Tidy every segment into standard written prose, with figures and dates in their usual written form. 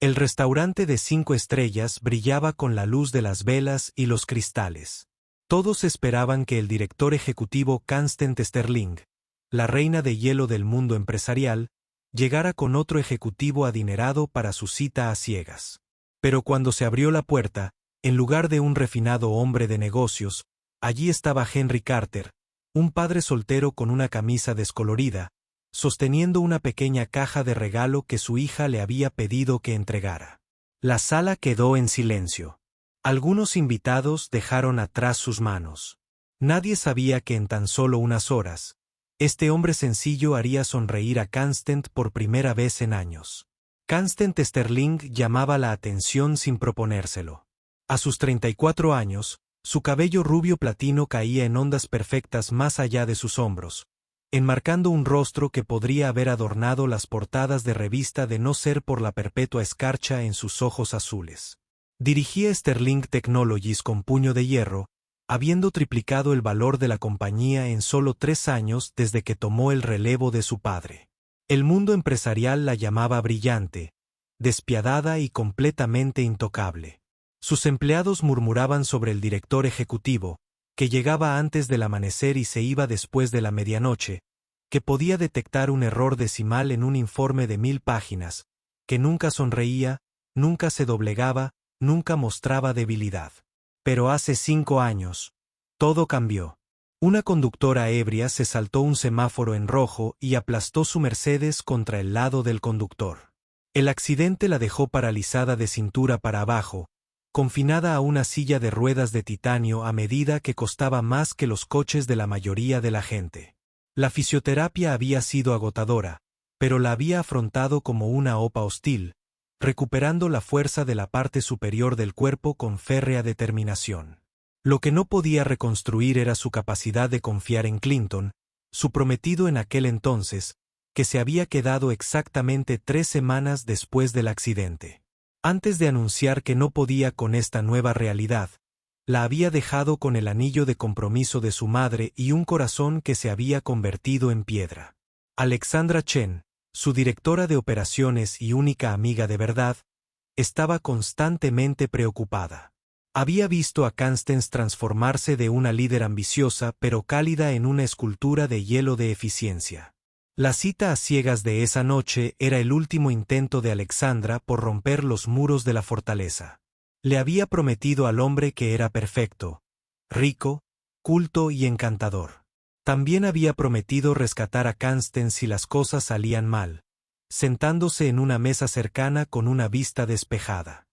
El restaurante de 5 estrellas brillaba con la luz de las velas y los cristales. Todos esperaban que el director ejecutivo Constance Sterling, la reina de hielo del mundo empresarial, llegara con otro ejecutivo adinerado para su cita a ciegas. Pero cuando se abrió la puerta, en lugar de un refinado hombre de negocios, allí estaba Henry Carter, un padre soltero con una camisa descolorida, sosteniendo una pequeña caja de regalo que su hija le había pedido que entregara. La sala quedó en silencio. Algunos invitados dejaron atrás sus manos. Nadie sabía que en tan solo unas horas, este hombre sencillo haría sonreír a Constance por primera vez en años. Constance Sterling llamaba la atención sin proponérselo. A sus 34 años, su cabello rubio platino caía en ondas perfectas más allá de sus hombros, enmarcando un rostro que podría haber adornado las portadas de revista de no ser por la perpetua escarcha en sus ojos azules. Dirigía Sterling Technologies con puño de hierro, habiendo triplicado el valor de la compañía en solo 3 años desde que tomó el relevo de su padre. El mundo empresarial la llamaba brillante, despiadada y completamente intocable. Sus empleados murmuraban sobre el director ejecutivo, que llegaba antes del amanecer y se iba después de la medianoche, que podía detectar un error decimal en un informe de 1000 páginas, que nunca sonreía, nunca se doblegaba, nunca mostraba debilidad. Pero hace 5 años, todo cambió. Una conductora ebria se saltó un semáforo en rojo y aplastó su Mercedes contra el lado del conductor. El accidente la dejó paralizada de cintura para abajo, confinada a una silla de ruedas de titanio a medida que costaba más que los coches de la mayoría de la gente. La fisioterapia había sido agotadora, pero la había afrontado como una OPA hostil, recuperando la fuerza de la parte superior del cuerpo con férrea determinación. Lo que no podía reconstruir era su capacidad de confiar en Clinton, su prometido en aquel entonces, que se había quedado exactamente 3 semanas después del accidente. Antes de anunciar que no podía con esta nueva realidad, la había dejado con el anillo de compromiso de su madre y un corazón que se había convertido en piedra. Alexandra Chen, su directora de operaciones y única amiga de verdad, estaba constantemente preocupada. Había visto a Constance transformarse de una líder ambiciosa pero cálida en una escultura de hielo de eficiencia. La cita a ciegas de esa noche era el último intento de Alexandra por romper los muros de la fortaleza. Le había prometido al hombre que era perfecto, rico, culto y encantador. También había prometido rescatar a Constance si las cosas salían mal, sentándose en una mesa cercana con una vista despejada.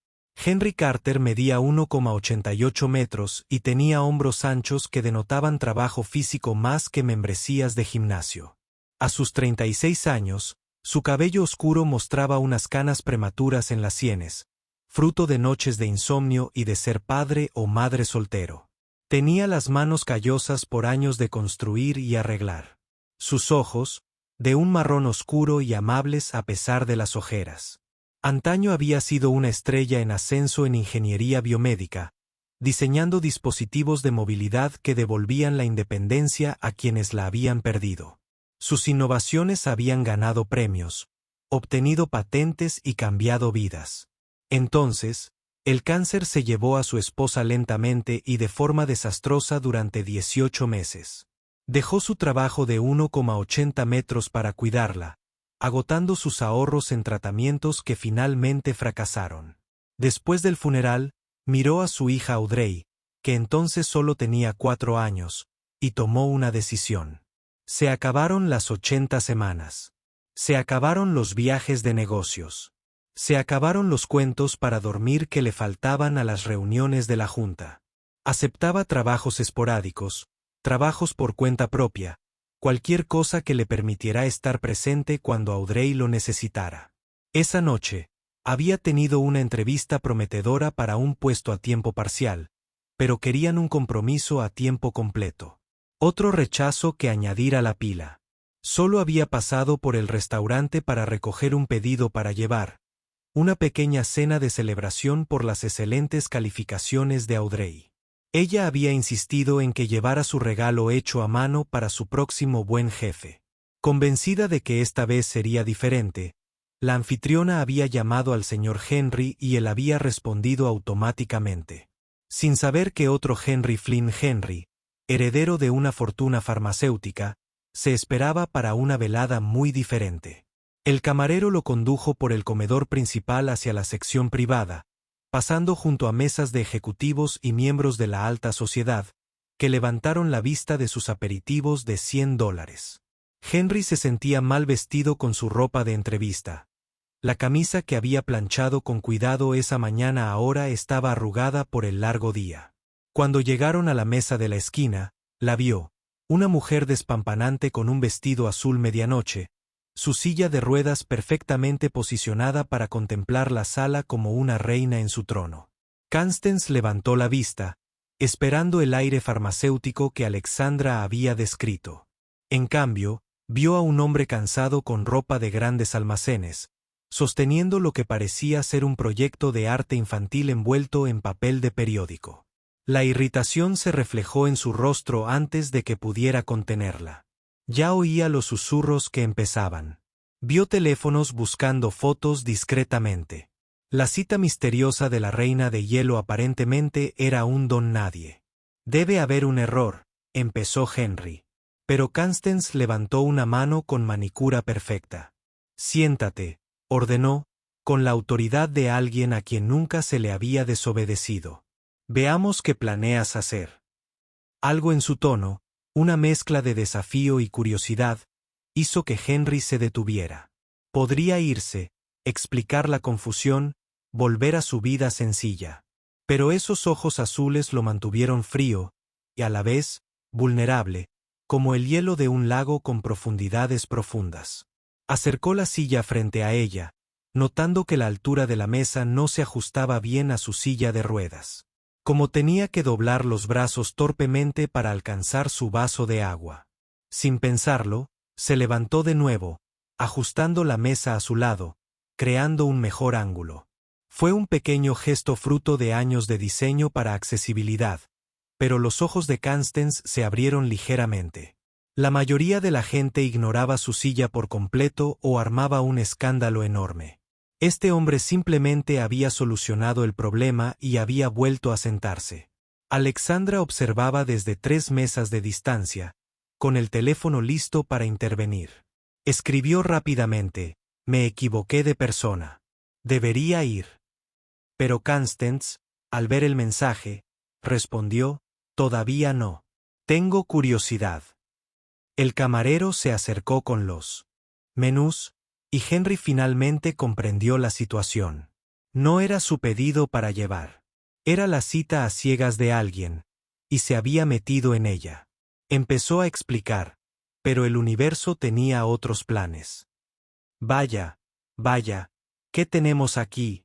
Henry Carter medía 1,88 metros y tenía hombros anchos que denotaban trabajo físico más que membresías de gimnasio. A sus 36 años, su cabello oscuro mostraba unas canas prematuras en las sienes, fruto de noches de insomnio y de ser padre o madre soltero. Tenía las manos callosas por años de construir y arreglar. Sus ojos, de un marrón oscuro y amables a pesar de las ojeras. Antaño había sido una estrella en ascenso en ingeniería biomédica, diseñando dispositivos de movilidad que devolvían la independencia a quienes la habían perdido. Sus innovaciones habían ganado premios, obtenido patentes y cambiado vidas. Entonces, el cáncer se llevó a su esposa lentamente y de forma desastrosa durante 18 meses. Dejó su trabajo de 1,80 metros para cuidarla, agotando sus ahorros en tratamientos que finalmente fracasaron. Después del funeral, miró a su hija Audrey, que entonces solo tenía 4 años, y tomó una decisión. Se acabaron las 80 semanas. Se acabaron los viajes de negocios. Se acabaron los cuentos para dormir que le faltaban a las reuniones de la junta. Aceptaba trabajos esporádicos, trabajos por cuenta propia, cualquier cosa que le permitiera estar presente cuando Audrey lo necesitara. Esa noche, había tenido una entrevista prometedora para un puesto a tiempo parcial, pero querían un compromiso a tiempo completo. Otro rechazo que añadir a la pila. Solo había pasado por el restaurante para recoger un pedido para llevar, una pequeña cena de celebración por las excelentes calificaciones de Audrey. Ella había insistido en que llevara su regalo hecho a mano para su próximo buen jefe. Convencida de que esta vez sería diferente, La anfitriona había llamado al señor Henry y él había respondido automáticamente. Sin saber que otro Henry Flynn Henry, heredero de una fortuna farmacéutica, se esperaba para una velada muy diferente. El camarero lo condujo por el comedor principal hacia la sección privada, pasando junto a mesas de ejecutivos y miembros de la alta sociedad, que levantaron la vista de sus aperitivos de $100. Henry se sentía mal vestido con su ropa de entrevista. La camisa que había planchado con cuidado esa mañana ahora estaba arrugada por el largo día. Cuando llegaron a la mesa de la esquina, la vio, una mujer despampanante con un vestido azul medianoche, su silla de ruedas perfectamente posicionada para contemplar la sala como una reina en su trono. Constance levantó la vista, esperando el aire farmacéutico que Alexandra había descrito. En cambio, vio a un hombre cansado con ropa de grandes almacenes, sosteniendo lo que parecía ser un proyecto de arte infantil envuelto en papel de periódico. La irritación se reflejó en su rostro antes de que pudiera contenerla. Ya oía los susurros que empezaban. Vio teléfonos buscando fotos discretamente. La cita misteriosa de la reina de hielo aparentemente era un don nadie. Debe haber un error, empezó Henry. Pero Constance levantó una mano con manicura perfecta. Siéntate, ordenó, con la autoridad de alguien a quien nunca se le había desobedecido. Veamos qué planeas hacer. Algo en su tono, una mezcla de desafío y curiosidad, hizo que Henry se detuviera. Podría irse, explicar la confusión, volver a su vida sencilla. Pero esos ojos azules lo mantuvieron frío, y a la vez, vulnerable, como el hielo de un lago con profundidades profundas. Acercó la silla frente a ella, notando que la altura de la mesa no se ajustaba bien a su silla de ruedas. Como tenía que doblar los brazos torpemente para alcanzar su vaso de agua. Sin pensarlo, se levantó de nuevo, ajustando la mesa a su lado, creando un mejor ángulo. Fue un pequeño gesto fruto de años de diseño para accesibilidad, pero los ojos de Constance se abrieron ligeramente. La mayoría de la gente ignoraba su silla por completo o armaba un escándalo enorme. Este hombre simplemente había solucionado el problema y había vuelto a sentarse. Alexandra observaba desde 3 mesas de distancia, con el teléfono listo para intervenir. Escribió rápidamente: me equivoqué de persona. Debería ir. Pero Constance, al ver el mensaje, respondió: todavía no. Tengo curiosidad. El camarero se acercó con los menús, y Henry finalmente comprendió la situación. No era su pedido para llevar. Era la cita a ciegas de alguien, y se había metido en ella. Empezó a explicar, pero el universo tenía otros planes. Vaya, vaya, ¿qué tenemos aquí?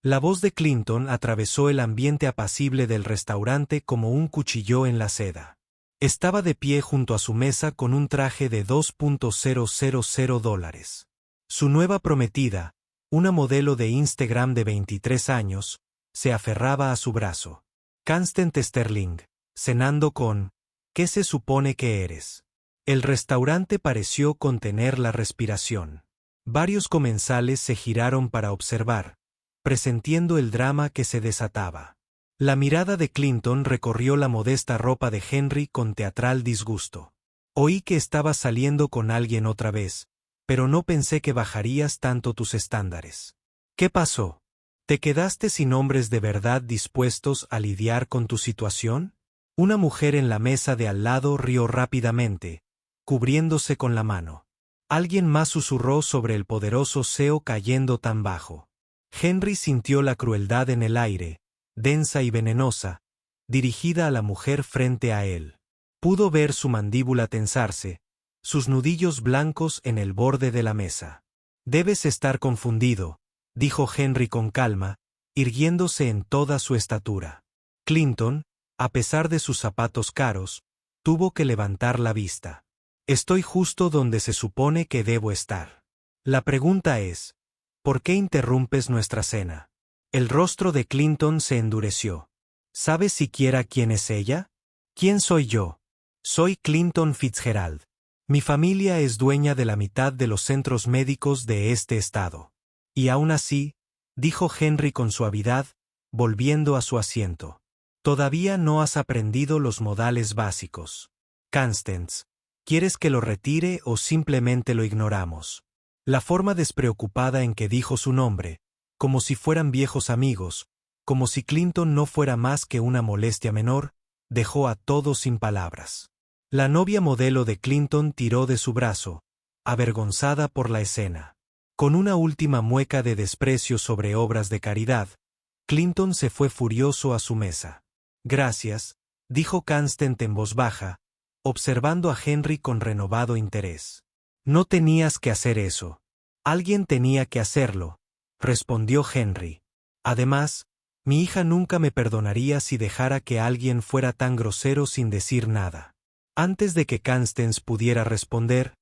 La voz de Clinton atravesó el ambiente apacible del restaurante como un cuchillo en la seda. Estaba de pie junto a su mesa con un traje de $2,000. Su nueva prometida, una modelo de Instagram de 23 años, se aferraba a su brazo. Constance Sterling, cenando con ¿qué se supone que eres? El restaurante pareció contener la respiración. Varios comensales se giraron para observar, presintiendo el drama que se desataba. La mirada de Clinton recorrió la modesta ropa de Henry con teatral disgusto. Oí que estabas saliendo con alguien otra vez, pero no pensé que bajarías tanto tus estándares. ¿Qué pasó? ¿Te quedaste sin hombres de verdad dispuestos a lidiar con tu situación? Una mujer en la mesa de al lado rió rápidamente, cubriéndose con la mano. Alguien más susurró sobre el poderoso CEO cayendo tan bajo. Henry sintió la crueldad en el aire, densa y venenosa, dirigida a la mujer frente a él. Pudo ver su mandíbula tensarse, sus nudillos blancos en el borde de la mesa. Debes estar confundido, dijo Henry con calma, irguiéndose en toda su estatura. Clinton, a pesar de sus zapatos caros, tuvo que levantar la vista. Estoy justo donde se supone que debo estar. La pregunta es, ¿por qué interrumpes nuestra cena? El rostro de Clinton se endureció. ¿Sabes siquiera quién es ella? ¿Quién soy yo? Soy Clinton Fitzgerald. Mi familia es dueña de la mitad de los centros médicos de este estado. Y aún así, dijo Henry con suavidad, volviendo a su asiento. Todavía no has aprendido los modales básicos. Constance, ¿quieres que lo retire o simplemente lo ignoramos? La forma despreocupada en que dijo su nombre, como si fueran viejos amigos, como si Clinton no fuera más que una molestia menor, dejó a todos sin palabras. La novia modelo de Clinton tiró de su brazo, avergonzada por la escena. Con una última mueca de desprecio sobre obras de caridad, Clinton se fue furioso a su mesa. Gracias, dijo Constance en voz baja, observando a Henry con renovado interés. No tenías que hacer eso. Alguien tenía que hacerlo, respondió Henry. Además, mi hija nunca me perdonaría si dejara que alguien fuera tan grosero sin decir nada. Antes de que Constance pudiera responder,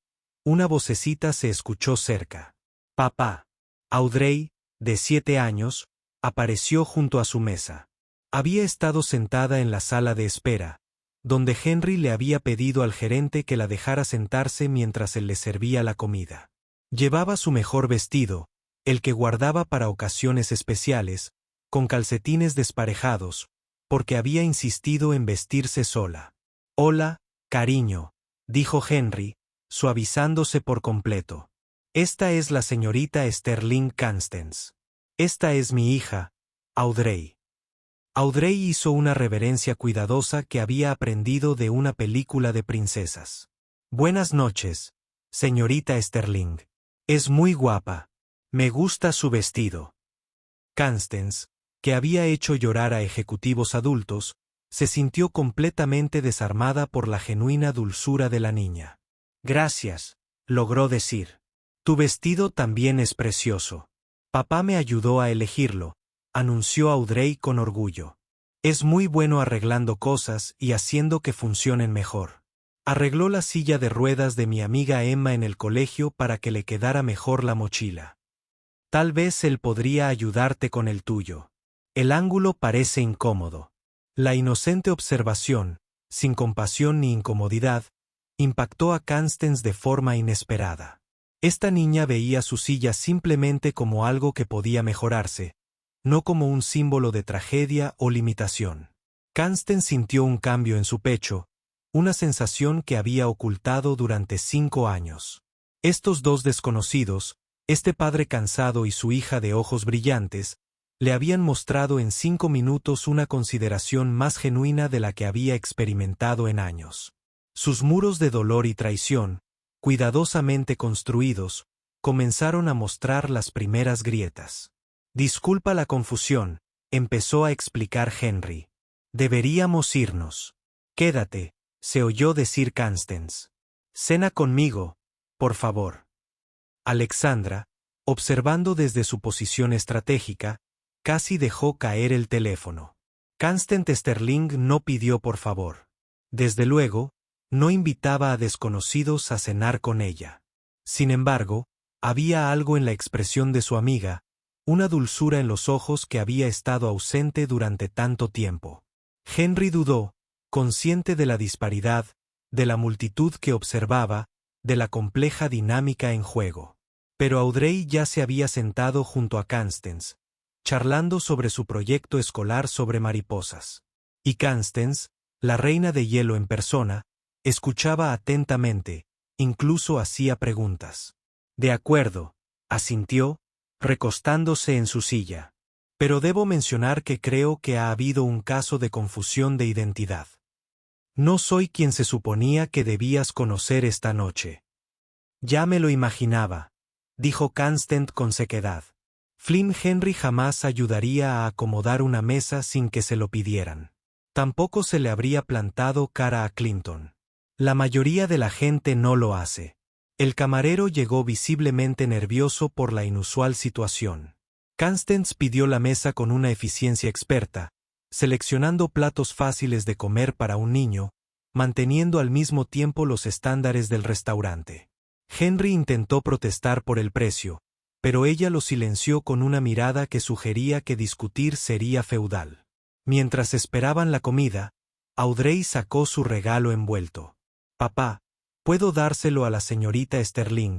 una vocecita se escuchó cerca. Papá. Audrey, de 7 años, apareció junto a su mesa. Había estado sentada en la sala de espera, donde Henry le había pedido al gerente que la dejara sentarse mientras él le servía la comida. Llevaba su mejor vestido, el que guardaba para ocasiones especiales, con calcetines desparejados, porque había insistido en vestirse sola. Hola, cariño, dijo Henry, suavizándose por completo. Esta es la señorita Sterling Constance. Esta es mi hija, Audrey. Audrey hizo una reverencia cuidadosa que había aprendido de una película de princesas. Buenas noches, señorita Sterling. Es muy guapa. Me gusta su vestido. Constance, que había hecho llorar a ejecutivos adultos, se sintió completamente desarmada por la genuina dulzura de la niña. Gracias, logró decir. Tu vestido también es precioso. Papá me ayudó a elegirlo, anunció Audrey con orgullo. Es muy bueno arreglando cosas y haciendo que funcionen mejor. Arregló la silla de ruedas de mi amiga Emma en el colegio para que le quedara mejor la mochila. Tal vez él podría ayudarte con el tuyo. El ángulo parece incómodo. La inocente observación, sin compasión ni incomodidad, impactó a Constance de forma inesperada. Esta niña veía su silla simplemente como algo que podía mejorarse, no como un símbolo de tragedia o limitación. Constance sintió un cambio en su pecho, una sensación que había ocultado durante 5 años. Estos dos desconocidos, este padre cansado y su hija de ojos brillantes, le habían mostrado en 5 minutos una consideración más genuina de la que había experimentado en años. Sus muros de dolor y traición, cuidadosamente construidos, comenzaron a mostrar las primeras grietas. Disculpa la confusión, empezó a explicar Henry. Deberíamos irnos. Quédate, se oyó decir Constance. Cena conmigo, por favor. Alexandra, observando desde su posición estratégica, casi dejó caer el teléfono. Constance Sterling no pidió por favor. Desde luego, no invitaba a desconocidos a cenar con ella. Sin embargo, había algo en la expresión de su amiga, una dulzura en los ojos que había estado ausente durante tanto tiempo. Henry dudó, consciente de la disparidad, de la multitud que observaba, de la compleja dinámica en juego. Pero Audrey ya se había sentado junto a Constance, charlando sobre su proyecto escolar sobre mariposas. Y Constance, la reina de hielo en persona, escuchaba atentamente, incluso hacía preguntas. De acuerdo, asintió, recostándose en su silla. Pero debo mencionar que creo que ha habido un caso de confusión de identidad. No soy quien se suponía que debías conocer esta noche. Ya me lo imaginaba, dijo Constance con sequedad. Flynn Henry jamás ayudaría a acomodar una mesa sin que se lo pidieran. Tampoco se le habría plantado cara a Clinton. La mayoría de la gente no lo hace. El camarero llegó visiblemente nervioso por la inusual situación. Constance pidió la mesa con una eficiencia experta, seleccionando platos fáciles de comer para un niño, manteniendo al mismo tiempo los estándares del restaurante. Henry intentó protestar por el precio, pero ella lo silenció con una mirada que sugería que discutir sería feudal. Mientras esperaban la comida, Audrey sacó su regalo envuelto. Papá, ¿Puedo dárselo a la señorita Sterling,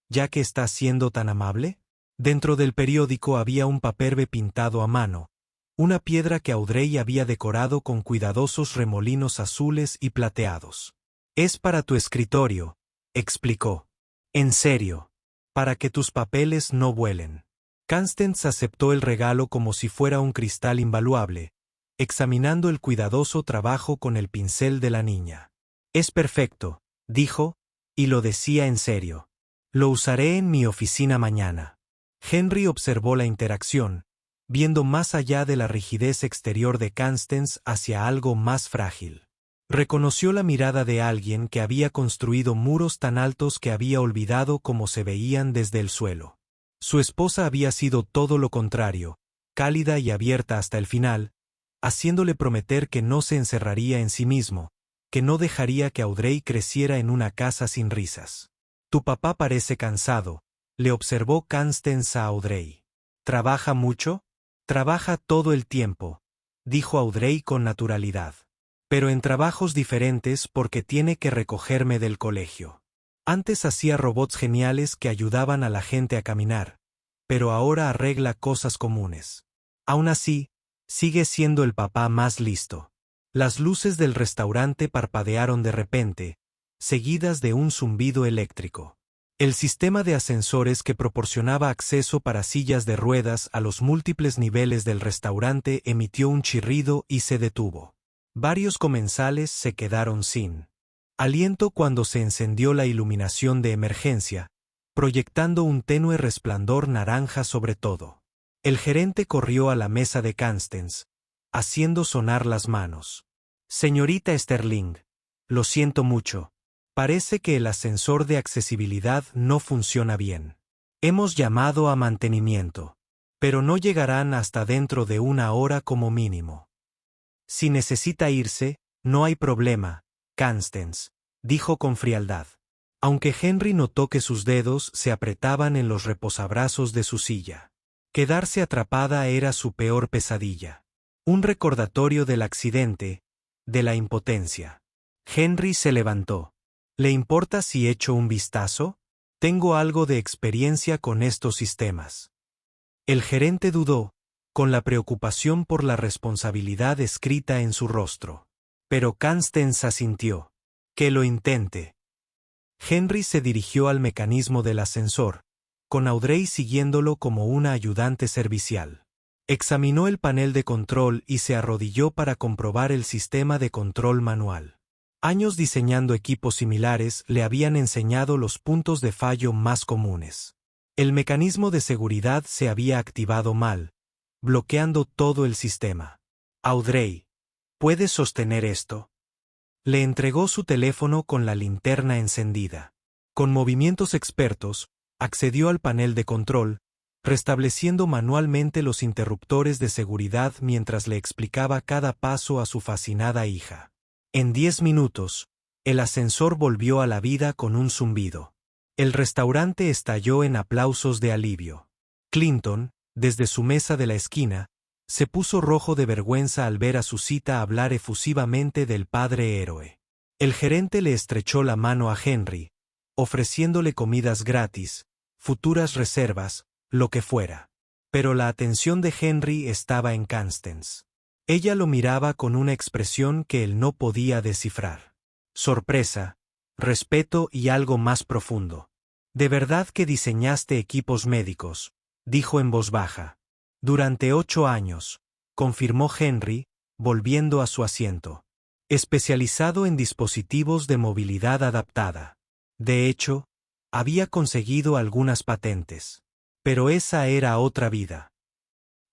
ya que está siendo tan amable? Dentro del periódico había un paperbe pintado a mano, una piedra que Audrey había decorado con cuidadosos remolinos azules y plateados. Es para tu escritorio, explicó. En serio, para que tus papeles no vuelen. Constance aceptó el regalo como si fuera un cristal invaluable, examinando el cuidadoso trabajo con el pincel de la niña. Es perfecto, dijo, y lo decía en serio. Lo usaré en mi oficina mañana. Henry observó la interacción, viendo más allá de la rigidez exterior de Constance hacia algo más frágil. Reconoció la mirada de alguien que había construido muros tan altos que había olvidado cómo se veían desde el suelo. Su esposa había sido todo lo contrario, cálida y abierta hasta el final, haciéndole prometer que no se encerraría en sí mismo, que no dejaría que Audrey creciera en una casa sin risas. Tu papá parece cansado, le observó Constance a Audrey. ¿Trabaja mucho? Trabaja todo el tiempo, dijo Audrey con naturalidad. Pero en trabajos diferentes porque tiene que recogerme del colegio. Antes hacía robots geniales que ayudaban a la gente a caminar, pero ahora arregla cosas comunes. Aún así, sigue siendo el papá más listo. Las luces del restaurante parpadearon de repente, seguidas de un zumbido eléctrico. El sistema de ascensores que proporcionaba acceso para sillas de ruedas a los múltiples niveles del restaurante emitió un chirrido y se detuvo. Varios comensales se quedaron sin aliento cuando se encendió la iluminación de emergencia, proyectando un tenue resplandor naranja sobre todo. El gerente corrió a la mesa de Constance, haciendo sonar las manos. Señorita Sterling, lo siento mucho. Parece que el ascensor de accesibilidad no funciona bien. Hemos llamado a mantenimiento, pero no llegarán hasta dentro de 1 hora como mínimo. Si necesita irse, no hay problema, Constance, dijo con frialdad. Aunque Henry notó que sus dedos se apretaban en los reposabrazos de su silla. Quedarse atrapada era su peor pesadilla. Un recordatorio del accidente, de la impotencia. Henry se levantó. ¿Le importa si echo un vistazo? Tengo algo de experiencia con estos sistemas. El gerente dudó, con la preocupación por la responsabilidad escrita en su rostro. Pero Constance asintió. Que lo intente. Henry se dirigió al mecanismo del ascensor, con Audrey siguiéndolo como una ayudante servicial. Examinó el panel de control y se arrodilló para comprobar el sistema de control manual. Años diseñando equipos similares le habían enseñado los puntos de fallo más comunes. El mecanismo de seguridad se había activado mal, bloqueando todo el sistema. Audrey, ¿puedes sostener esto? Le entregó su teléfono con la linterna encendida. Con movimientos expertos, accedió al panel de control, restableciendo manualmente los interruptores de seguridad mientras le explicaba cada paso a su fascinada hija. En 10 minutos, el ascensor volvió a la vida con un zumbido. El restaurante estalló en aplausos de alivio. Clinton, desde su mesa de la esquina, se puso rojo de vergüenza al ver a su cita hablar efusivamente del padre héroe. El gerente le estrechó la mano a Henry, ofreciéndole comidas gratis, futuras reservas, lo que fuera. Pero la atención de Henry estaba en Constance. Ella lo miraba con una expresión que él no podía descifrar. Sorpresa, respeto y algo más profundo. ¿De verdad que diseñaste equipos médicos?, dijo en voz baja. Durante 8 años, confirmó Henry, volviendo a su asiento. Especializado en dispositivos de movilidad adaptada. De hecho, había conseguido algunas patentes. Pero esa era otra vida.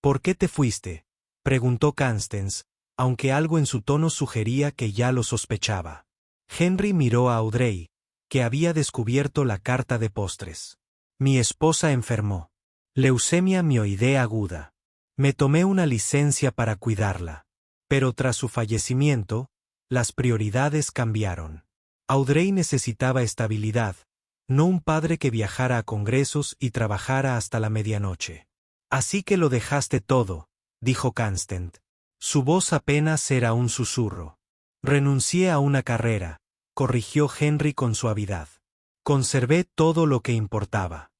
¿Por qué te fuiste?, preguntó Constance, aunque algo en su tono sugería que ya lo sospechaba. Henry miró a Audrey, que había descubierto la carta de postres. Mi esposa enfermó. Leucemia mioidea aguda. Me tomé una licencia para cuidarla. Pero tras su fallecimiento, las prioridades cambiaron. Audrey necesitaba estabilidad, no un padre que viajara a congresos y trabajara hasta la medianoche. Así que lo dejaste todo, dijo Constance. Su voz apenas era un susurro. Renuncié a una carrera, corrigió Henry con suavidad. Conservé todo lo que importaba.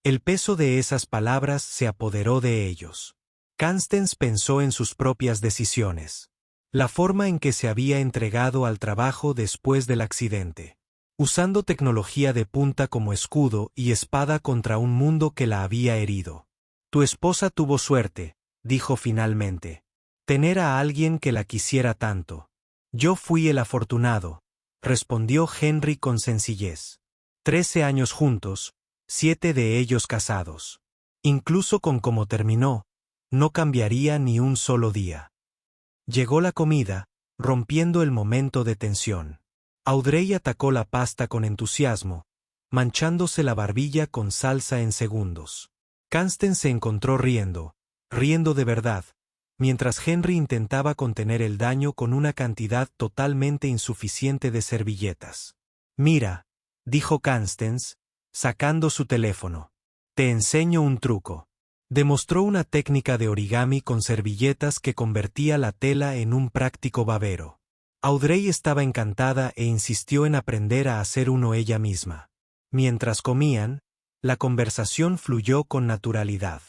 El peso de esas palabras se apoderó de ellos. Constance pensó en sus propias decisiones. La forma en que se había entregado al trabajo después del accidente. Usando tecnología de punta como escudo y espada contra un mundo que la había herido. Tu esposa tuvo suerte, dijo finalmente. Tener a alguien que la quisiera tanto. Yo fui el afortunado, respondió Henry con sencillez. 13 años juntos, 7 de ellos casados. Incluso con cómo terminó, no cambiaría ni un solo día. Llegó la comida, rompiendo el momento de tensión. Audrey atacó la pasta con entusiasmo, manchándose la barbilla con salsa en segundos. Constance se encontró riendo de verdad, mientras Henry intentaba contener el daño con una cantidad totalmente insuficiente de servilletas. Mira, dijo Constance, sacando su teléfono. Te enseño un truco. Demostró una técnica de origami con servilletas que convertía la tela en un práctico babero. Audrey estaba encantada e insistió en aprender a hacer uno ella misma. Mientras comían, la conversación fluyó con naturalidad.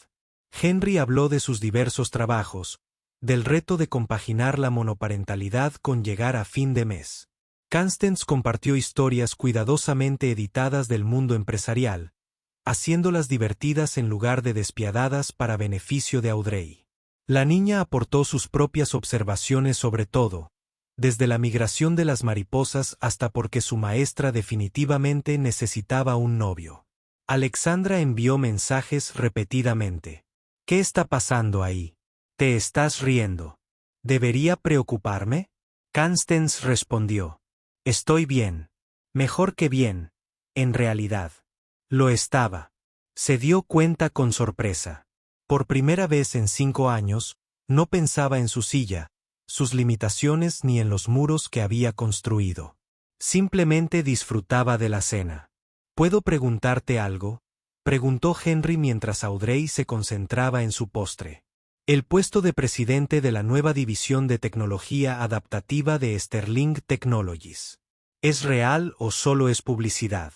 Henry habló de sus diversos trabajos, del reto de compaginar la monoparentalidad con llegar a fin de mes. Constance compartió historias cuidadosamente editadas del mundo empresarial, haciéndolas divertidas en lugar de despiadadas para beneficio de Audrey. La niña aportó sus propias observaciones sobre todo, desde la migración de las mariposas hasta porque su maestra definitivamente necesitaba un novio. Alexandra envió mensajes repetidamente. ¿Qué está pasando ahí? ¿Te estás riendo? ¿Debería preocuparme? Constance respondió. Estoy bien. Mejor que bien, en realidad. Lo estaba. Se dio cuenta con sorpresa. Por primera vez en 5 años, no pensaba en su silla, sus limitaciones ni en los muros que había construido. Simplemente disfrutaba de la cena. ¿Puedo preguntarte algo?, preguntó Henry mientras Audrey se concentraba en su postre. El puesto de presidente de la nueva división de tecnología adaptativa de Sterling Technologies. ¿Es real o solo es publicidad?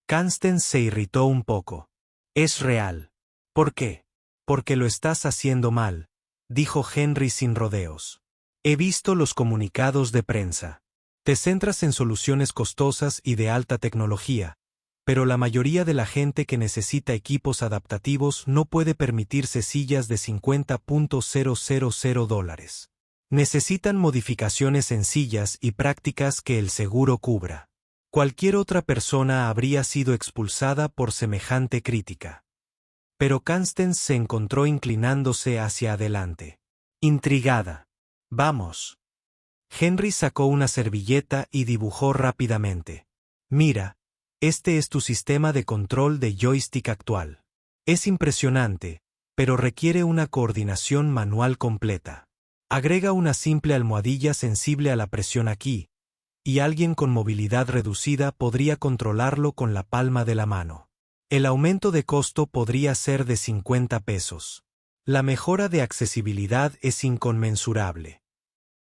Constance se irritó un poco. Es real. ¿Por qué? Porque lo estás haciendo mal, dijo Henry sin rodeos. He visto los comunicados de prensa. Te centras en soluciones costosas y de alta tecnología, pero la mayoría de la gente que necesita equipos adaptativos no puede permitirse sillas de $50,000. Necesitan modificaciones sencillas y prácticas que el seguro cubra. Cualquier otra persona habría sido expulsada por semejante crítica. Pero Constance se encontró inclinándose hacia adelante. Intrigada. Vamos. Henry sacó una servilleta y dibujó rápidamente. Mira. Este es tu sistema de control de joystick actual. Es impresionante, pero requiere una coordinación manual completa. Agrega una simple almohadilla sensible a la presión aquí, y alguien con movilidad reducida podría controlarlo con la palma de la mano. El aumento de costo podría ser de $50. La mejora de accesibilidad es inconmensurable.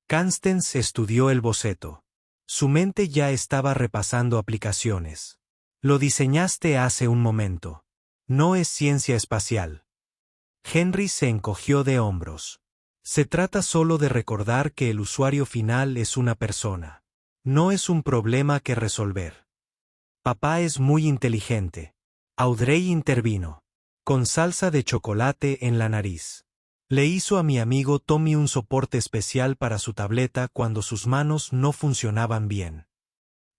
Constance estudió el boceto. Su mente ya estaba repasando aplicaciones. Lo diseñaste hace un momento. No es ciencia espacial. Henry se encogió de hombros. Se trata solo de recordar que el usuario final es una persona. No es un problema que resolver. Papá es muy inteligente. Audrey intervino. Con salsa de chocolate en la nariz. Le hizo a mi amigo Tommy un soporte especial para su tableta cuando sus manos no funcionaban bien.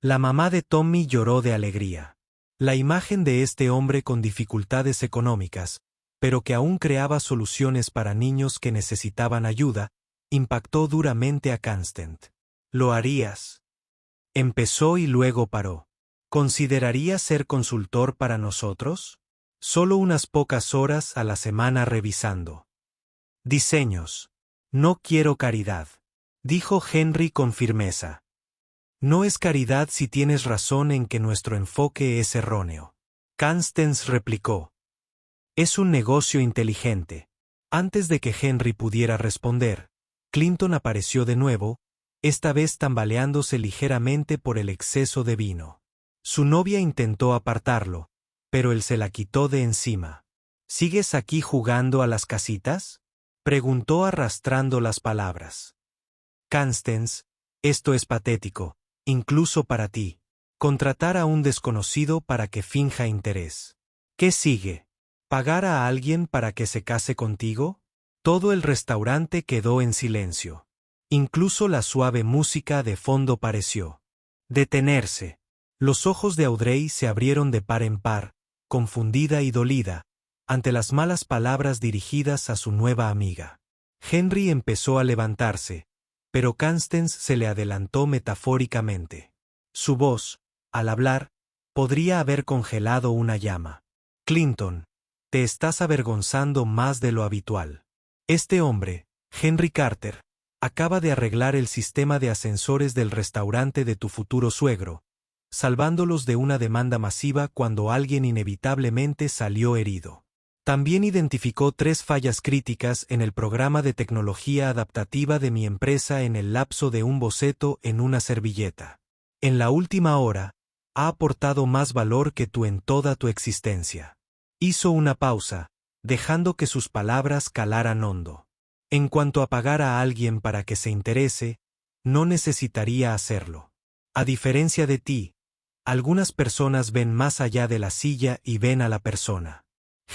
La mamá de Tommy lloró de alegría. La imagen de este hombre con dificultades económicas, pero que aún creaba soluciones para niños que necesitaban ayuda, impactó duramente a Constance. ¿Lo harías? Empezó y luego paró. ¿Considerarías ser consultor para nosotros? Solo unas pocas horas a la semana revisando. Diseños. No quiero caridad, dijo Henry con firmeza. No es caridad si tienes razón en que nuestro enfoque es erróneo. Constance replicó. Es un negocio inteligente. Antes de que Henry pudiera responder, Clinton apareció de nuevo, esta vez tambaleándose ligeramente por el exceso de vino. Su novia intentó apartarlo, pero él se la quitó de encima. ¿Sigues aquí jugando a las casitas?, preguntó arrastrando las palabras. Constance, esto es patético, incluso para ti. Contratar a un desconocido para que finja interés. ¿Qué sigue? ¿Pagar a alguien para que se case contigo? Todo el restaurante quedó en silencio. Incluso la suave música de fondo pareció detenerse. Los ojos de Audrey se abrieron de par en par, confundida y dolida, ante las malas palabras dirigidas a su nueva amiga. Henry empezó a levantarse, pero Constance se le adelantó metafóricamente. Su voz, al hablar, podría haber congelado una llama. Clinton, te estás avergonzando más de lo habitual. Este hombre, Henry Carter, acaba de arreglar el sistema de ascensores del restaurante de tu futuro suegro, salvándolos de una demanda masiva cuando alguien inevitablemente salió herido. También identificó 3 fallas críticas en el programa de tecnología adaptativa de mi empresa en el lapso de un boceto en una servilleta. En la última hora, ha aportado más valor que tú en toda tu existencia. Hizo una pausa, dejando que sus palabras calaran hondo. En cuanto a pagar a alguien para que se interese, no necesitaría hacerlo. A diferencia de ti, algunas personas ven más allá de la silla y ven a la persona.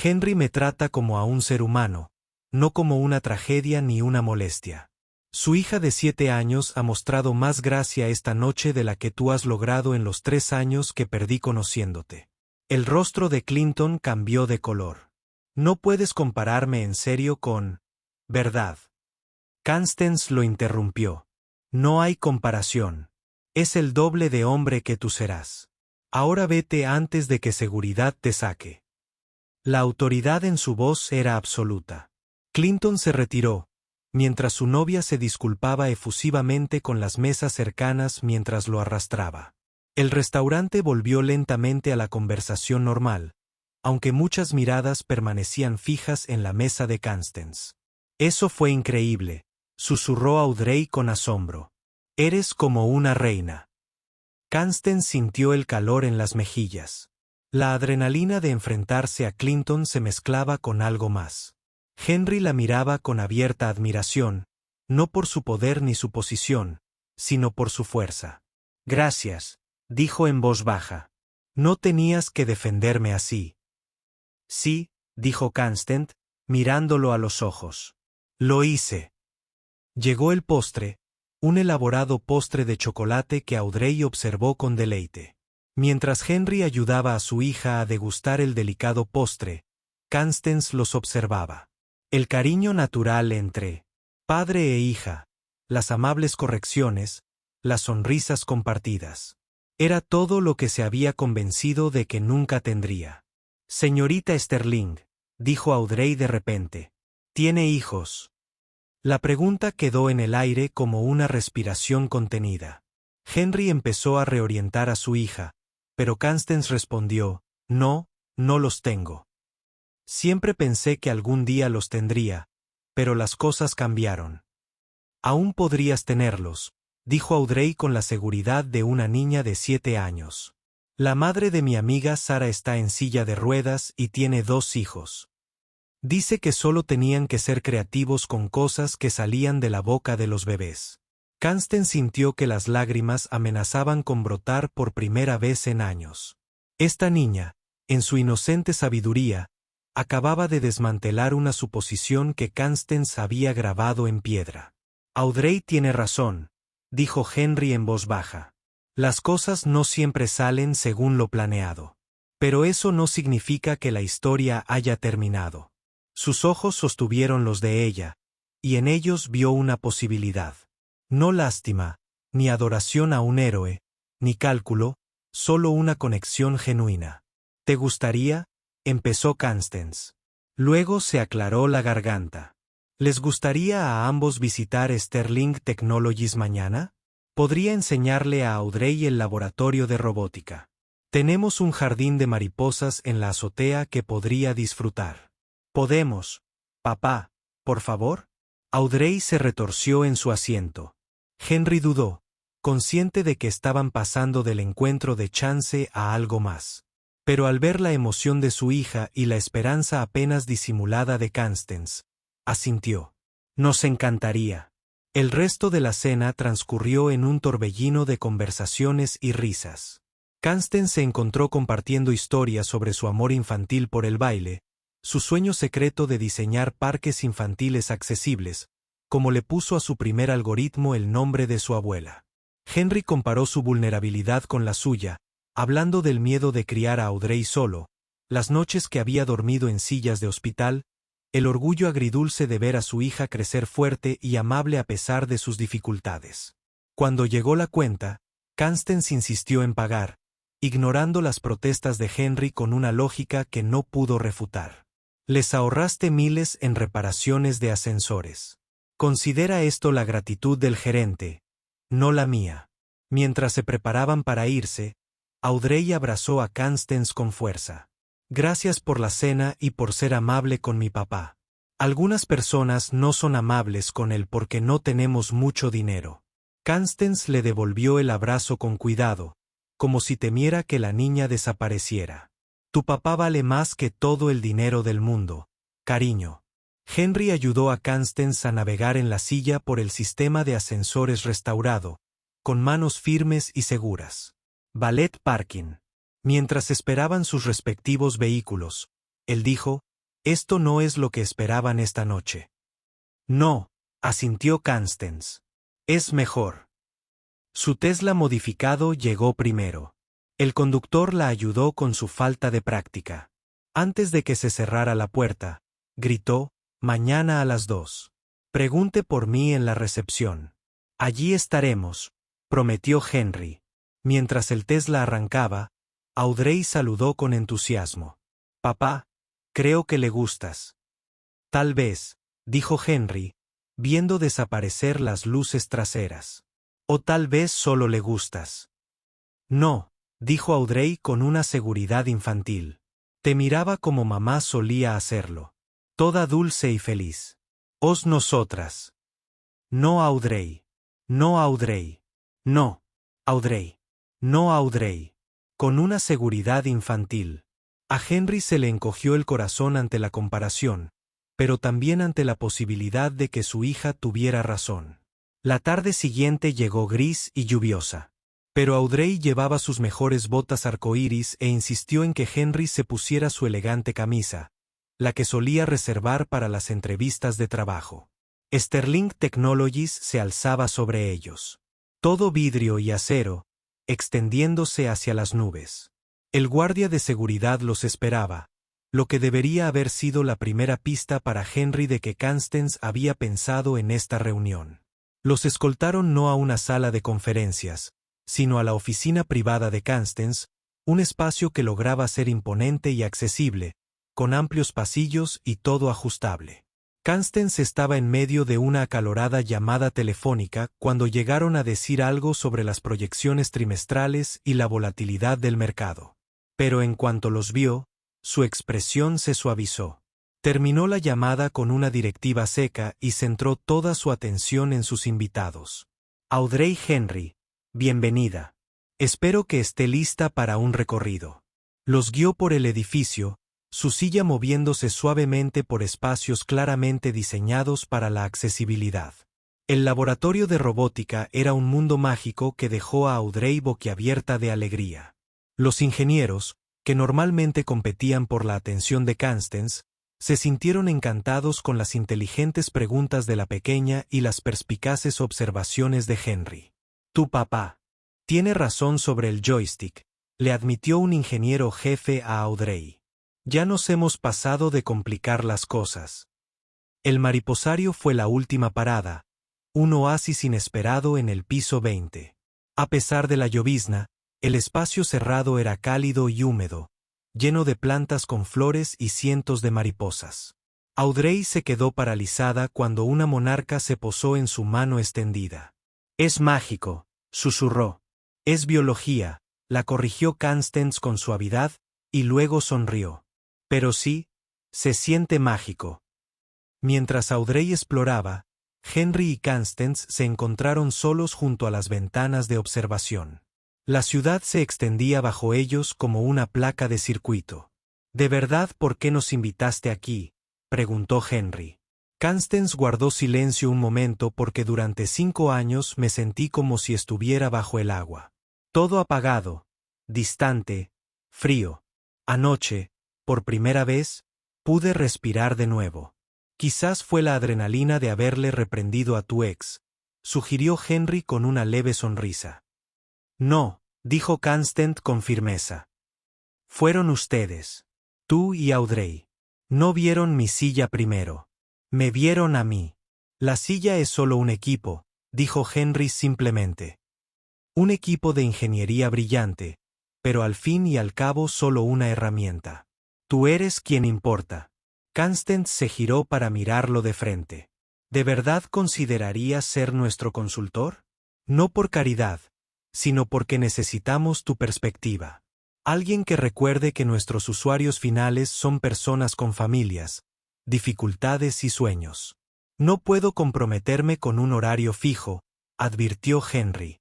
Henry me trata como a un ser humano, no como una tragedia ni una molestia. Su hija de 7 años ha mostrado más gracia esta noche de la que tú has logrado en los 3 años que perdí conociéndote. El rostro de Clinton cambió de color. No puedes compararme en serio con... ¿verdad? Constance lo interrumpió. No hay comparación. Es el doble de hombre que tú serás. Ahora vete antes de que seguridad te saque. La autoridad en su voz era absoluta. Clinton se retiró, mientras su novia se disculpaba efusivamente con las mesas cercanas mientras lo arrastraba. El restaurante volvió lentamente a la conversación normal, aunque muchas miradas permanecían fijas en la mesa de Constance. Eso fue increíble, susurró Audrey con asombro. Eres como una reina. Constance sintió el calor en las mejillas. La adrenalina de enfrentarse a Clinton se mezclaba con algo más. Henry la miraba con abierta admiración, no por su poder ni su posición, sino por su fuerza. Gracias, dijo en voz baja. No tenías que defenderme así. Sí, dijo Constance, mirándolo a los ojos. Lo hice. Llegó el postre, un elaborado postre de chocolate que Audrey observó con deleite. Mientras Henry ayudaba a su hija a degustar el delicado postre, Constance los observaba. El cariño natural entre padre e hija, las amables correcciones, las sonrisas compartidas. Era todo lo que se había convencido de que nunca tendría. Señorita Sterling, dijo Audrey de repente, ¿tiene hijos? La pregunta quedó en el aire como una respiración contenida. Henry empezó a reorientar a su hija, pero Constance respondió, no, no los tengo. Siempre pensé que algún día los tendría, pero las cosas cambiaron. Aún podrías tenerlos, dijo Audrey con la seguridad de una niña de 7 años. La madre de mi amiga Sara está en silla de ruedas y tiene 2 hijos. Dice que solo tenían que ser creativos con cosas que salían de la boca de los bebés. Constance sintió que las lágrimas amenazaban con brotar por primera vez en años. Esta niña, en su inocente sabiduría, acababa de desmantelar una suposición que Constance había grabado en piedra. Audrey tiene razón, dijo Henry en voz baja. Las cosas no siempre salen según lo planeado. Pero eso no significa que la historia haya terminado. Sus ojos sostuvieron los de ella, y en ellos vio una posibilidad. No lástima, ni adoración a un héroe, ni cálculo, solo una conexión genuina. ¿Te gustaría? Empezó Constance. Luego se aclaró la garganta. ¿Les gustaría a ambos visitar Sterling Technologies mañana? Podría enseñarle a Audrey el laboratorio de robótica. Tenemos un jardín de mariposas en la azotea que podría disfrutar. ¿Podemos, papá, por favor? Audrey se retorció en su asiento. Henry dudó, consciente de que estaban pasando del encuentro de chance a algo más. Pero al ver la emoción de su hija y la esperanza apenas disimulada de Constance, asintió. Nos encantaría. El resto de la cena transcurrió en un torbellino de conversaciones y risas. Constance se encontró compartiendo historias sobre su amor infantil por el baile, su sueño secreto de diseñar parques infantiles accesibles, como le puso a su primer algoritmo el nombre de su abuela. Henry comparó su vulnerabilidad con la suya, hablando del miedo de criar a Audrey solo, las noches que había dormido en sillas de hospital, el orgullo agridulce de ver a su hija crecer fuerte y amable a pesar de sus dificultades. Cuando llegó la cuenta, Constance insistió en pagar, ignorando las protestas de Henry con una lógica que no pudo refutar. Les ahorraste miles en reparaciones de ascensores. Considera esto la gratitud del gerente, no la mía. Mientras se preparaban para irse, Audrey abrazó a Constance con fuerza. Gracias por la cena y por ser amable con mi papá. Algunas personas no son amables con él porque no tenemos mucho dinero. Constance le devolvió el abrazo con cuidado, como si temiera que la niña desapareciera. Tu papá vale más que todo el dinero del mundo, cariño. Henry ayudó a Constance a navegar en la silla por el sistema de ascensores restaurado, con manos firmes y seguras. Ballet Parking. Mientras esperaban sus respectivos vehículos, él dijo, esto no es lo que esperaban esta noche. No, asintió Constance. Es mejor. Su Tesla modificado llegó primero. El conductor la ayudó con su falta de práctica. Antes de que se cerrara la puerta, gritó, mañana a las 2. Pregunte por mí en la recepción. Allí estaremos, prometió Henry. Mientras el Tesla arrancaba, Audrey saludó con entusiasmo. Papá, creo que le gustas. Tal vez, dijo Henry, viendo desaparecer las luces traseras. O tal vez solo le gustas. No, dijo Audrey con una seguridad infantil. Te miraba como mamá solía hacerlo. Toda dulce y feliz. Os nosotras. No Audrey. No Audrey. No, Audrey. No Audrey. Con una seguridad infantil. A Henry se le encogió el corazón ante la comparación, pero también ante la posibilidad de que su hija tuviera razón. La tarde siguiente llegó gris y lluviosa. Pero Audrey llevaba sus mejores botas arcoíris e insistió en que Henry se pusiera su elegante camisa, la que solía reservar para las entrevistas de trabajo. Sterling Technologies se alzaba sobre ellos. Todo vidrio y acero, extendiéndose hacia las nubes. El guardia de seguridad los esperaba, lo que debería haber sido la primera pista para Henry de que Constance había pensado en esta reunión. Los escoltaron no a una sala de conferencias, sino a la oficina privada de Constance, un espacio que lograba ser imponente y accesible, con amplios pasillos y todo ajustable. Constance estaba en medio de una acalorada llamada telefónica cuando llegaron a decir algo sobre las proyecciones trimestrales y la volatilidad del mercado. Pero en cuanto los vio, su expresión se suavizó. Terminó la llamada con una directiva seca y centró toda su atención en sus invitados. Audrey Henry, bienvenida. Espero que esté lista para un recorrido. Los guió por el edificio, su silla moviéndose suavemente por espacios claramente diseñados para la accesibilidad. El laboratorio de robótica era un mundo mágico que dejó a Audrey boquiabierta de alegría. Los ingenieros, que normalmente competían por la atención de Constance, se sintieron encantados con las inteligentes preguntas de la pequeña y las perspicaces observaciones de Henry. Tu papá tiene razón sobre el joystick, le admitió un ingeniero jefe a Audrey. Ya nos hemos pasado de complicar las cosas. El mariposario fue la última parada, un oasis inesperado en el piso 20. A pesar de la llovizna, el espacio cerrado era cálido y húmedo, lleno de plantas con flores y cientos de mariposas. Audrey se quedó paralizada cuando una monarca se posó en su mano extendida. Es mágico, susurró. Es biología, la corrigió Constance con suavidad, y luego sonrió. Pero sí, se siente mágico. Mientras Audrey exploraba, Henry y Constance se encontraron solos junto a las ventanas de observación. La ciudad se extendía bajo ellos como una placa de circuito. ¿De verdad por qué nos invitaste aquí?, preguntó Henry. Constance guardó silencio un momento porque durante 5 años me sentí como si estuviera bajo el agua. Todo apagado, distante, frío. Anoche, por primera vez, pude respirar de nuevo. Quizás fue la adrenalina de haberle reprendido a tu ex, sugirió Henry con una leve sonrisa. No, dijo Constance con firmeza. Fueron ustedes. Tú y Audrey. No vieron mi silla primero. Me vieron a mí. La silla es solo un equipo, dijo Henry simplemente. Un equipo de ingeniería brillante, pero al fin y al cabo solo una herramienta. Tú eres quien importa. Constance se giró para mirarlo de frente. ¿De verdad considerarías ser nuestro consultor? No por caridad, sino porque necesitamos tu perspectiva. Alguien que recuerde que nuestros usuarios finales son personas con familias, dificultades y sueños. No puedo comprometerme con un horario fijo, advirtió Henry.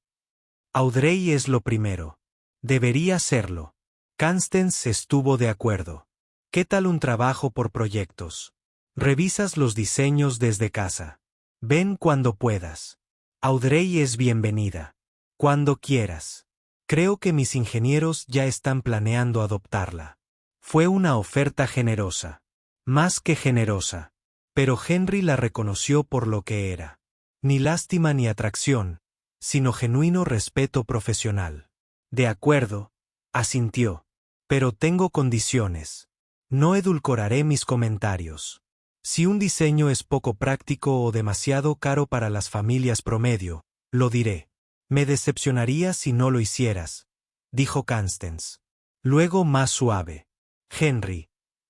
Audrey es lo primero. Debería serlo. Constance estuvo de acuerdo. ¿Qué tal un trabajo por proyectos? Revisas los diseños desde casa. Ven cuando puedas. Audrey es bienvenida. Cuando quieras. Creo que mis ingenieros ya están planeando adoptarla. Fue una oferta generosa. Más que generosa. Pero Henry la reconoció por lo que era. Ni lástima ni atracción, sino genuino respeto profesional. De acuerdo, asintió. Pero tengo condiciones. No edulcoraré mis comentarios. Si un diseño es poco práctico o demasiado caro para las familias promedio, lo diré. Me decepcionaría si no lo hicieras, dijo Constance. Luego más suave. Henry,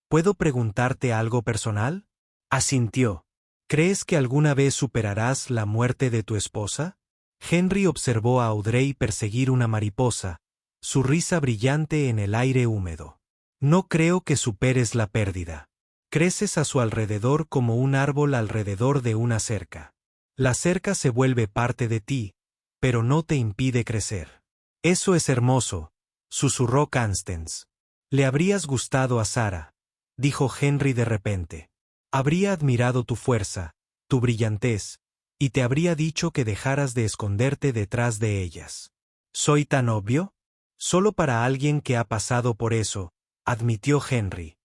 ¿puedo preguntarte algo personal? Asintió. ¿Crees que alguna vez superarás la muerte de tu esposa? Henry observó a Audrey perseguir una mariposa, su risa brillante en el aire húmedo. No creo que superes la pérdida. Creces a su alrededor como un árbol alrededor de una cerca. La cerca se vuelve parte de ti, pero no te impide crecer. Eso es hermoso, susurró Constance. Le habrías gustado a Sara, dijo Henry de repente. Habría admirado tu fuerza, tu brillantez, y te habría dicho que dejaras de esconderte detrás de ellas. ¿Soy tan obvio? Solo para alguien que ha pasado por eso, admitió Henry.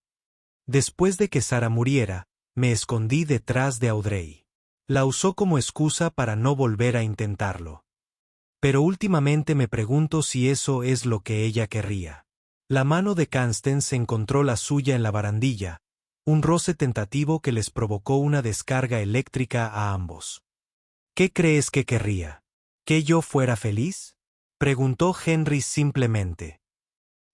Después de que Sara muriera, me escondí detrás de Audrey. La usó como excusa para no volver a intentarlo. Pero últimamente me pregunto si eso es lo que ella querría. La mano de Constance encontró la suya en la barandilla, un roce tentativo que les provocó una descarga eléctrica a ambos. ¿Qué crees que querría? ¿Que yo fuera feliz? Preguntó Henry simplemente.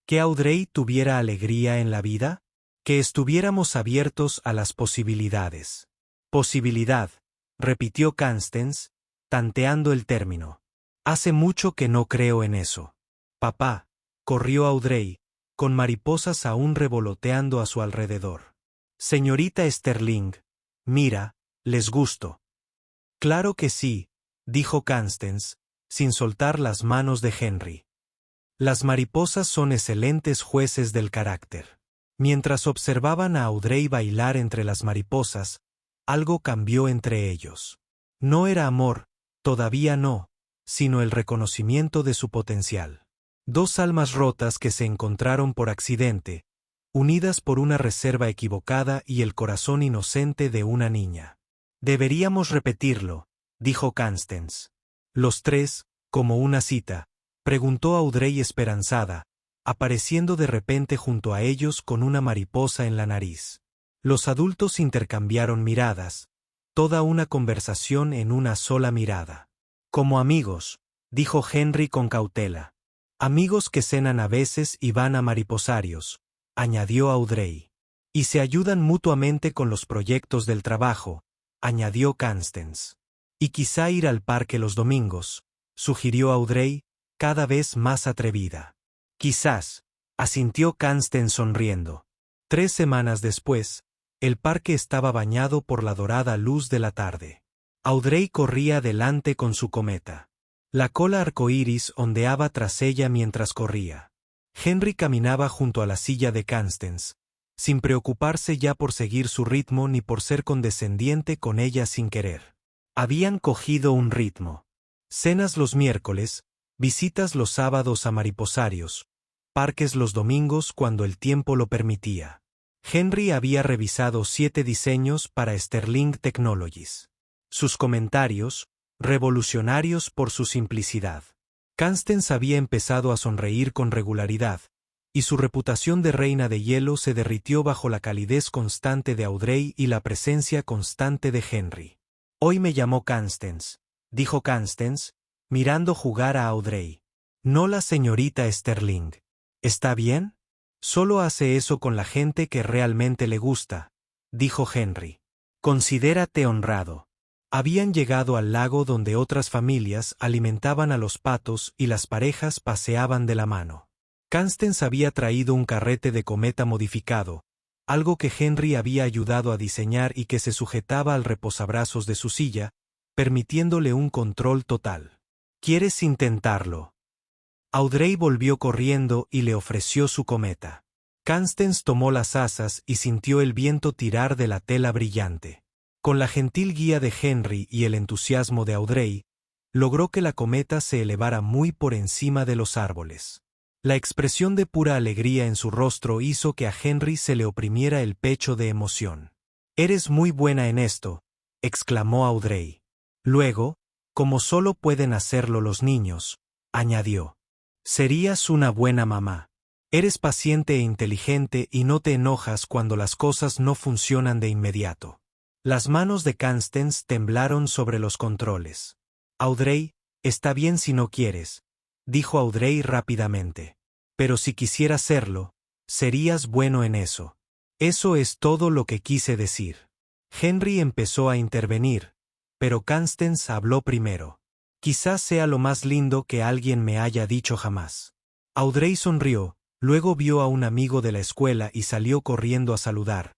¿Que Audrey tuviera alegría en la vida? Que estuviéramos abiertos a las posibilidades. Posibilidad, repitió Constance, tanteando el término. Hace mucho que no creo en eso. Papá, corrió Audrey, con mariposas aún revoloteando a su alrededor. Señorita Sterling, mira, les gusto. Claro que sí, dijo Constance, sin soltar las manos de Henry. Las mariposas son excelentes jueces del carácter. Mientras observaban a Audrey bailar entre las mariposas, algo cambió entre ellos. No era amor, todavía no, sino el reconocimiento de su potencial. Dos almas rotas que se encontraron por accidente, unidas por una reserva equivocada y el corazón inocente de una niña. Deberíamos repetirlo, dijo Constance. Los tres, como una cita, preguntó Audrey esperanzada, apareciendo de repente junto a ellos con una mariposa en la nariz. Los adultos intercambiaron miradas, toda una conversación en una sola mirada. Como amigos, dijo Henry con cautela. Amigos que cenan a veces y van a mariposarios, añadió Audrey. Y se ayudan mutuamente con los proyectos del trabajo, añadió Constance. Y quizá ir al parque los domingos, sugirió Audrey, cada vez más atrevida. Quizás, asintió Constance sonriendo. 3 semanas después, el parque estaba bañado por la dorada luz de la tarde. Audrey corría adelante con su cometa. La cola arcoíris ondeaba tras ella mientras corría. Henry caminaba junto a la silla de Constance, sin preocuparse ya por seguir su ritmo ni por ser condescendiente con ella sin querer. Habían cogido un ritmo. Cenas los miércoles, visitas los sábados a mariposarios, parques los domingos cuando el tiempo lo permitía. Henry había revisado 7 diseños para Sterling Technologies. Sus comentarios, revolucionarios por su simplicidad. Constance había empezado a sonreír con regularidad, y su reputación de reina de hielo se derritió bajo la calidez constante de Audrey y la presencia constante de Henry. Hoy me llamó Constance, dijo Constance, mirando jugar a Audrey. No la señorita Sterling. ¿Está bien? Solo hace eso con la gente que realmente le gusta, dijo Henry. Considérate honrado. Habían llegado al lago donde otras familias alimentaban a los patos y las parejas paseaban de la mano. Constance había traído un carrete de cometa modificado, algo que Henry había ayudado a diseñar y que se sujetaba al reposabrazos de su silla, permitiéndole un control total. ¿Quieres intentarlo? Audrey volvió corriendo y le ofreció su cometa. Constance tomó las asas y sintió el viento tirar de la tela brillante. Con la gentil guía de Henry y el entusiasmo de Audrey, logró que la cometa se elevara muy por encima de los árboles. La expresión de pura alegría en su rostro hizo que a Henry se le oprimiera el pecho de emoción. «Eres muy buena en esto», exclamó Audrey. Luego, como solo pueden hacerlo los niños, añadió. «Serías una buena mamá. Eres paciente e inteligente y no te enojas cuando las cosas no funcionan de inmediato». Las manos de Constance temblaron sobre los controles. «Audrey, está bien si no quieres», dijo Audrey rápidamente. «Pero si quisiera hacerlo, serías bueno en eso. Eso es todo lo que quise decir». Henry empezó a intervenir, pero Constance habló primero. «Quizás sea lo más lindo que alguien me haya dicho jamás». Audrey sonrió, luego vio a un amigo de la escuela y salió corriendo a saludar,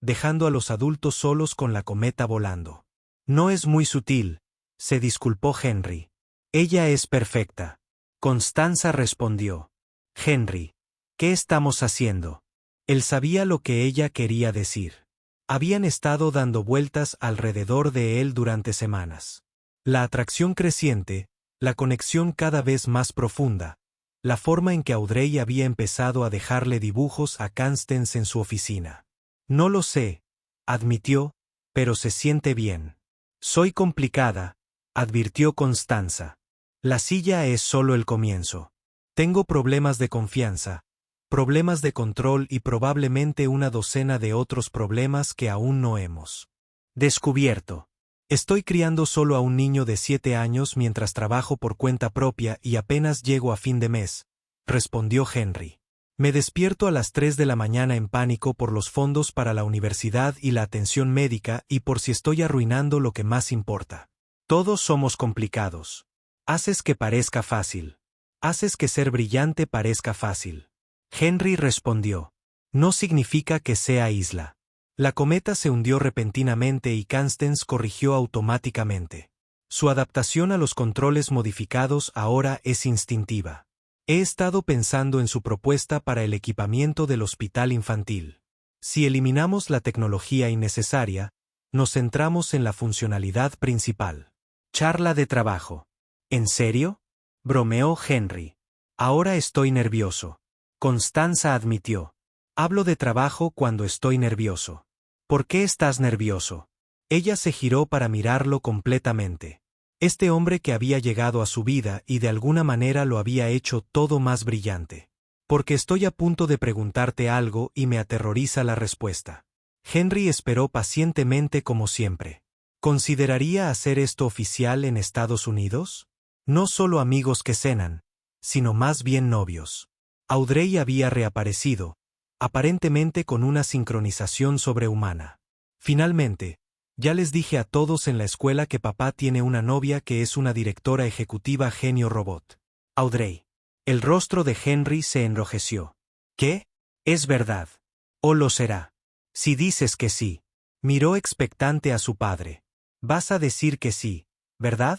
dejando a los adultos solos con la cometa volando. «No es muy sutil», se disculpó Henry. «Ella es perfecta». Constanza respondió. «Henry, ¿qué estamos haciendo?» Él sabía lo que ella quería decir. Habían estado dando vueltas alrededor de él durante semanas. La atracción creciente, la conexión cada vez más profunda, la forma en que Audrey había empezado a dejarle dibujos a Constance en su oficina. «No lo sé», admitió, «pero se siente bien». «Soy complicada», advirtió Constanza. «La silla es solo el comienzo. Tengo problemas de confianza, problemas de control y probablemente una docena de otros problemas que aún no hemos descubierto. Estoy criando solo a un niño de 7 años mientras trabajo por cuenta propia y apenas llego a fin de mes», respondió Henry. «Me despierto a las 3 de la mañana en pánico por los fondos para la universidad y la atención médica y por si estoy arruinando lo que más importa. Todos somos complicados. Haces que parezca fácil. Haces que ser brillante parezca fácil». Henry respondió. «No significa que sea isla». La cometa se hundió repentinamente y Constance corrigió automáticamente. Su adaptación a los controles modificados ahora es instintiva. «He estado pensando en su propuesta para el equipamiento del hospital infantil. Si eliminamos la tecnología innecesaria, nos centramos en la funcionalidad principal». Charla de trabajo. «¿En serio?», bromeó Henry. «Ahora estoy nervioso». Constanza admitió. «Hablo de trabajo cuando estoy nervioso». «¿Por qué estás nervioso?». Ella se giró para mirarlo completamente. Este hombre que había llegado a su vida y de alguna manera lo había hecho todo más brillante. «Porque estoy a punto de preguntarte algo y me aterroriza la respuesta». Henry esperó pacientemente como siempre. ¿Consideraría hacer esto oficial en Estados Unidos? No solo amigos que cenan, sino más bien novios. Audrey había reaparecido, aparentemente con una sincronización sobrehumana. «Finalmente, ya les dije a todos en la escuela que papá tiene una novia que es una directora ejecutiva genio robot. Audrey». El rostro de Henry se enrojeció. «¿Qué? ¿Es verdad? ¿O lo será? Si dices que sí». Miró expectante a su padre. Vas a decir que sí, ¿verdad?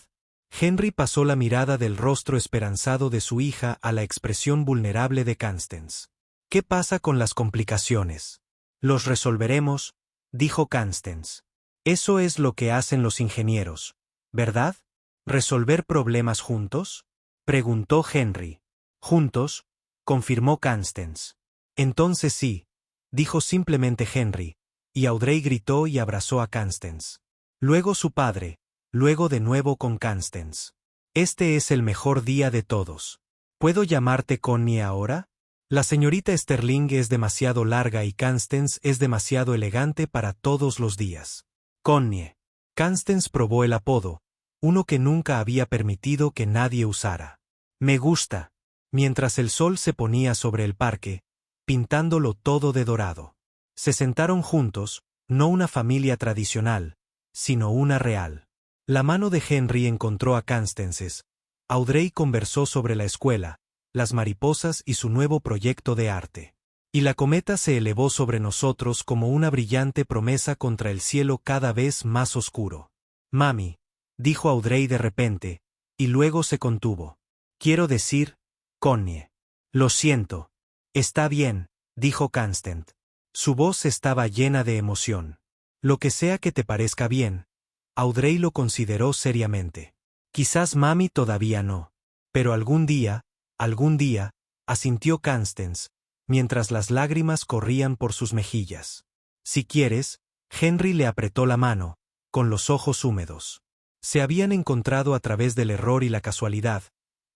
Henry pasó la mirada del rostro esperanzado de su hija a la expresión vulnerable de Constance. ¿Qué pasa con las complicaciones? Los resolveremos, dijo Constance. Eso es lo que hacen los ingenieros, ¿verdad? ¿Resolver problemas juntos? Preguntó Henry. Juntos, confirmó Constance. Entonces sí, dijo simplemente Henry, y Audrey gritó y abrazó a Constance. Luego su padre, luego de nuevo con Constance. Este es el mejor día de todos. ¿Puedo llamarte Connie ahora? La señorita Sterling es demasiado larga y Constance es demasiado elegante para todos los días. Connie. Constance probó el apodo, uno que nunca había permitido que nadie usara. Me gusta. Mientras el sol se ponía sobre el parque, pintándolo todo de dorado. Se sentaron juntos, no una familia tradicional, sino una real. La mano de Henry encontró a Constance's. Audrey conversó sobre la escuela, las mariposas y su nuevo proyecto de arte. Y la cometa se elevó sobre nosotros como una brillante promesa contra el cielo cada vez más oscuro. Mami, dijo Audrey de repente, y luego se contuvo. Quiero decir, Connie. Lo siento. Está bien, dijo Constance. Su voz estaba llena de emoción. Lo que sea que te parezca bien. Audrey lo consideró seriamente. Quizás mami todavía no. Pero algún día, asintió Constance, mientras las lágrimas corrían por sus mejillas. Si quieres, Henry le apretó la mano, con los ojos húmedos. Se habían encontrado a través del error y la casualidad,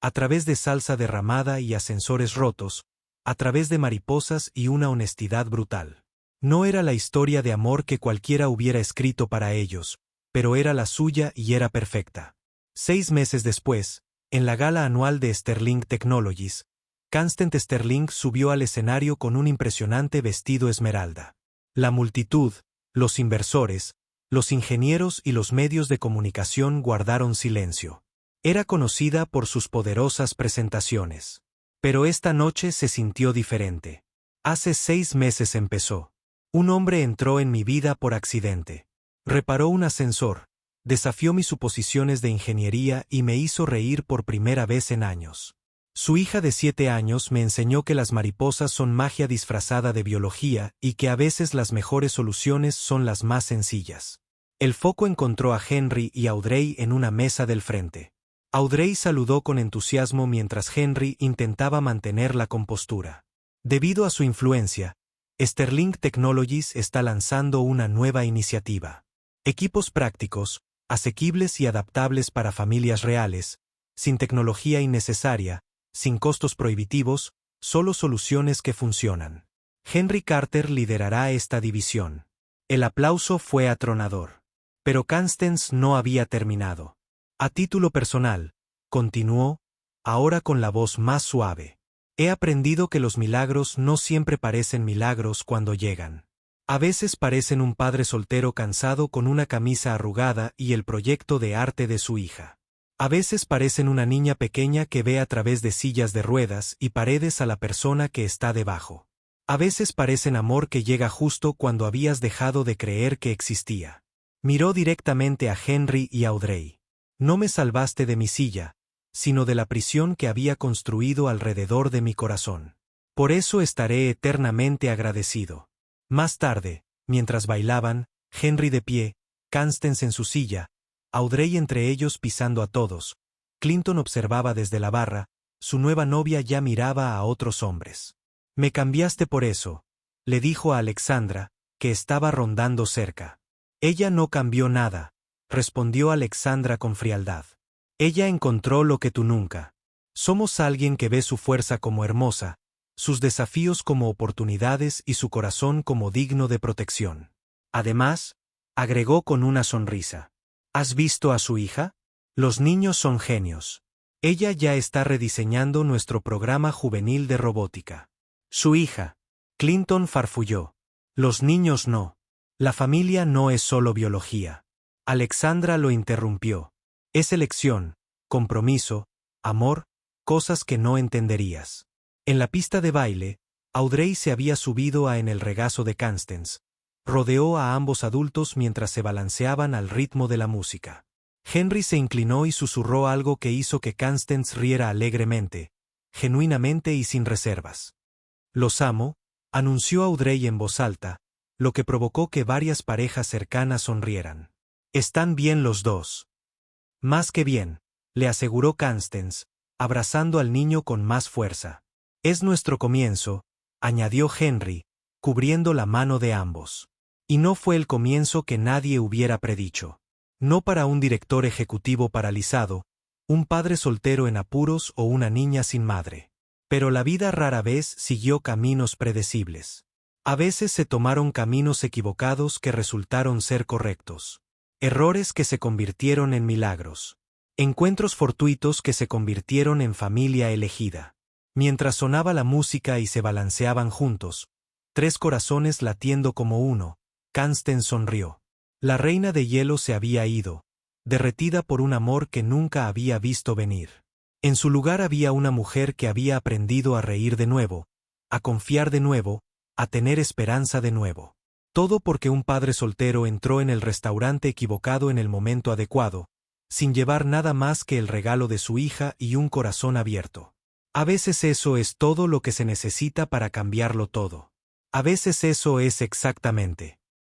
a través de salsa derramada y ascensores rotos, a través de mariposas y una honestidad brutal. No era la historia de amor que cualquiera hubiera escrito para ellos, pero era la suya y era perfecta. 6 meses después, en la gala anual de Sterling Technologies, Constance Sterling subió al escenario con un impresionante vestido esmeralda. La multitud, los inversores, los ingenieros y los medios de comunicación guardaron silencio. Era conocida por sus poderosas presentaciones. Pero esta noche se sintió diferente. Hace 6 meses empezó. Un hombre entró en mi vida por accidente. Reparó un ascensor, desafió mis suposiciones de ingeniería y me hizo reír por primera vez en años. Su hija de 7 años me enseñó que las mariposas son magia disfrazada de biología y que a veces las mejores soluciones son las más sencillas. El foco encontró a Henry y Audrey en una mesa del frente. Audrey saludó con entusiasmo mientras Henry intentaba mantener la compostura. Debido a su influencia, Sterling Technologies está lanzando una nueva iniciativa. Equipos prácticos, asequibles y adaptables para familias reales, sin tecnología innecesaria, sin costos prohibitivos, solo soluciones que funcionan. Henry Carter liderará esta división. El aplauso fue atronador. Pero Constance no había terminado. A título personal, continuó, ahora con la voz más suave. He aprendido que los milagros no siempre parecen milagros cuando llegan. A veces parecen un padre soltero cansado con una camisa arrugada y el proyecto de arte de su hija. A veces parecen una niña pequeña que ve a través de sillas de ruedas y paredes a la persona que está debajo. A veces parecen amor que llega justo cuando habías dejado de creer que existía. Miró directamente a Henry y a Audrey. No me salvaste de mi silla, sino de la prisión que había construido alrededor de mi corazón. Por eso estaré eternamente agradecido. Más tarde, mientras bailaban, Henry de pie, Constance en su silla, Audrey entre ellos pisando a todos, Clinton observaba desde la barra, su nueva novia ya miraba a otros hombres. Me cambiaste por eso, le dijo a Alexandra, que estaba rondando cerca. Ella no cambió nada, respondió Alexandra con frialdad. Ella encontró lo que tú nunca. Somos alguien que ve su fuerza como hermosa, sus desafíos como oportunidades y su corazón como digno de protección. Además, agregó con una sonrisa. ¿Has visto a su hija? Los niños son genios. Ella ya está rediseñando nuestro programa juvenil de robótica. Su hija. Clinton farfulló. Los niños no. La familia no es solo biología. Alexandra lo interrumpió. Es elección, compromiso, amor, cosas que no entenderías. En la pista de baile, Audrey se había subido en el regazo de Constance, rodeó a ambos adultos mientras se balanceaban al ritmo de la música. Henry se inclinó y susurró algo que hizo que Constance riera alegremente, genuinamente y sin reservas. «Los amo», anunció Audrey en voz alta, lo que provocó que varias parejas cercanas sonrieran. «Están bien los dos». «Más que bien», le aseguró Constance, abrazando al niño con más fuerza. «Es nuestro comienzo», añadió Henry, cubriendo la mano de ambos. Y no fue el comienzo que nadie hubiera predicho. No para un director ejecutivo paralizado, un padre soltero en apuros o una niña sin madre. Pero la vida rara vez siguió caminos predecibles. A veces se tomaron caminos equivocados que resultaron ser correctos. Errores que se convirtieron en milagros. Encuentros fortuitos que se convirtieron en familia elegida. Mientras sonaba la música y se balanceaban juntos, tres corazones latiendo como uno, Constance sonrió. La reina de hielo se había ido, derretida por un amor que nunca había visto venir. En su lugar había una mujer que había aprendido a reír de nuevo, a confiar de nuevo, a tener esperanza de nuevo. Todo porque un padre soltero entró en el restaurante equivocado en el momento adecuado, sin llevar nada más que el regalo de su hija y un corazón abierto. A veces eso es todo lo que se necesita para cambiarlo todo. A veces eso es exactamente